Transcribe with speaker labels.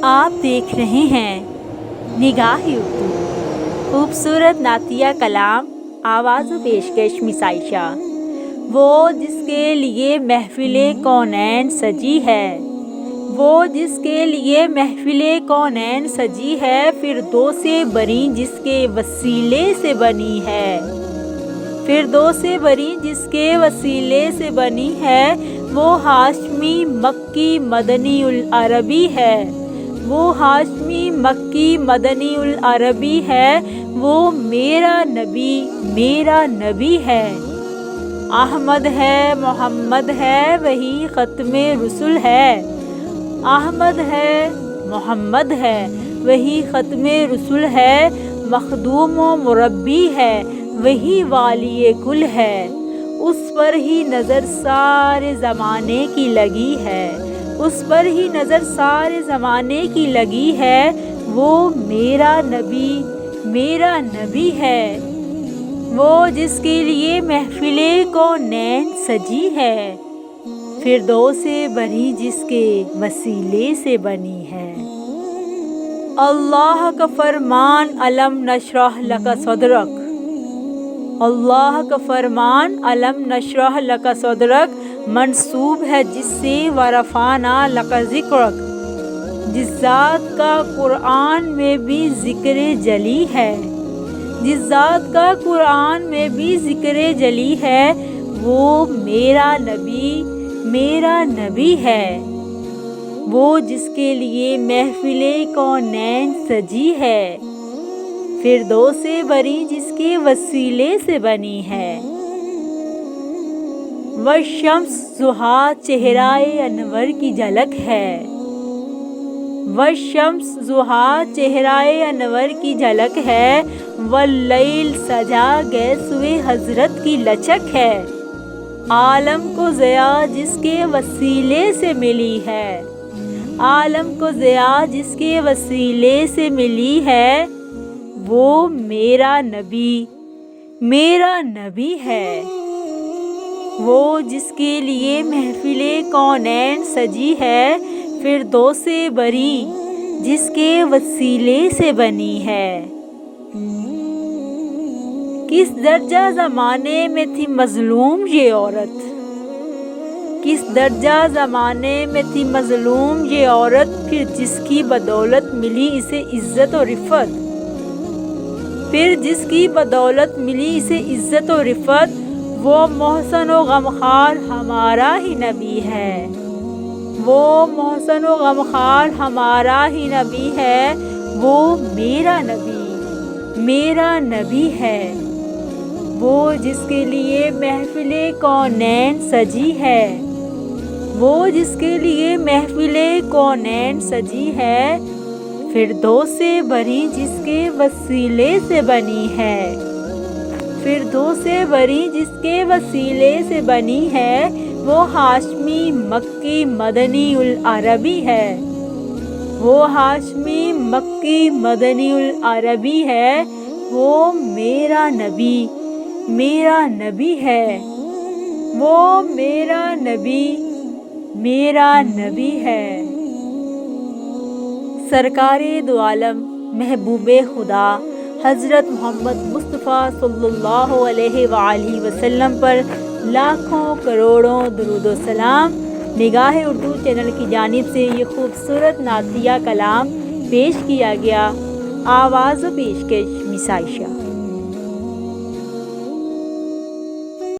Speaker 1: آپ دیکھ رہے ہیں نگاہ اردو، خوبصورت نعتیہ کلام، آواز و پیشکش مس عائشہ۔ وہ جس کے لیے محفل کونین سجی ہے، وہ جس کے لیے محفل کونین سجی ہے، فردوس بری جس کے وسیلے سے بنی ہے، فردوس بری جس کے وسیلے سے بنی ہے، وہ ہاشمی مکی مدنی العربی ہے، وہ ہاشمی مکی مدنی العربی ہے، وہ میرا نبی ہے، احمد ہے محمد ہے وہی ختم رسول ہے، احمد ہے محمد ہے وہی ختم رسول ہے، مخدوم و مربی ہے وہی والی کل ہے، اس پر ہی نظر سارے زمانے کی لگی ہے، اس پر ہی نظر سارے زمانے کی لگی ہے، وہ میرا نبی ہے، وہ جس کے لیے محفل کونین سجی ہے، فردوس بری جس کے وسیلے سے بنی ہے۔ اللہ کا فرمان الم نشرح لک صدرک، اللہ کا فرمان الم نشرح لک صدرک منسوب ہے جس سے ورفعنا لک ذکرک، جس ذات کا قرآن میں بھی ذکر جلی ہے، جس ذات کا قرآن میں بھی ذکر جلی ہے، وہ میرا نبی ہے، وہ جس کے لیے محفل کونین سجی ہے، فردوس بری جس کے وسیلے سے بنی ہے۔ والشمس ضحیٰ چہرۂ انور کی جھلک ہے، والشمس ضحیٰ چہرۂ انور کی جھلک ہے، واللیل سجا گیسوئے حضرت کی لچک ہے، عالم کو ضیاء جس کے وسیلے سے ملی ہے، عالم کو ضیاء جس کے وسیلے سے ملی ہے، وہ میرا نبی ہے، وہ جس کے لیے محفل کونین سجی ہے، فردوس بری جس کے وسیلے سے بنی ہے۔ کس درجہ زمانے میں تھی مظلوم یہ عورت، کس درجہ زمانے میں تھی مظلوم یہ عورت، پھر جس کی بدولت ملی اسے عزت و رفعت، پھر جس کی بدولت ملی اسے عزت و رفعت، وہ محسن و غمخوار ہمارا ہی نبی ہے، وہ محسن و غمخوار ہمارا ہی نبی ہے، وہ میرا نبی ہے، وہ جس کے لیے محفل کونین سجی ہے، وہ جس کے لیے محفل کونین سجی ہے، فردوس بری جس کے وسیلے سے بنی ہے، فردوس بری جس کے وسیلے سے بنی ہے، وہ ہاشمی مکی مدنی العربی ہے، وہ ہاشمی مکی مدنی العربی ہے، وہ میرا نبی ہے، وہ میرا نبی ہے۔ سرکار دو عالم محبوب خدا حضرت محمد مصطفیٰ صلی اللہ علیہ وآلہ وسلم پر لاکھوں کروڑوں درود و سلام۔ نگاہ اردو چینل کی جانب سے یہ خوبصورت نعتیہ کلام پیش کیا گیا، آواز و پیشکش مس عائشہ۔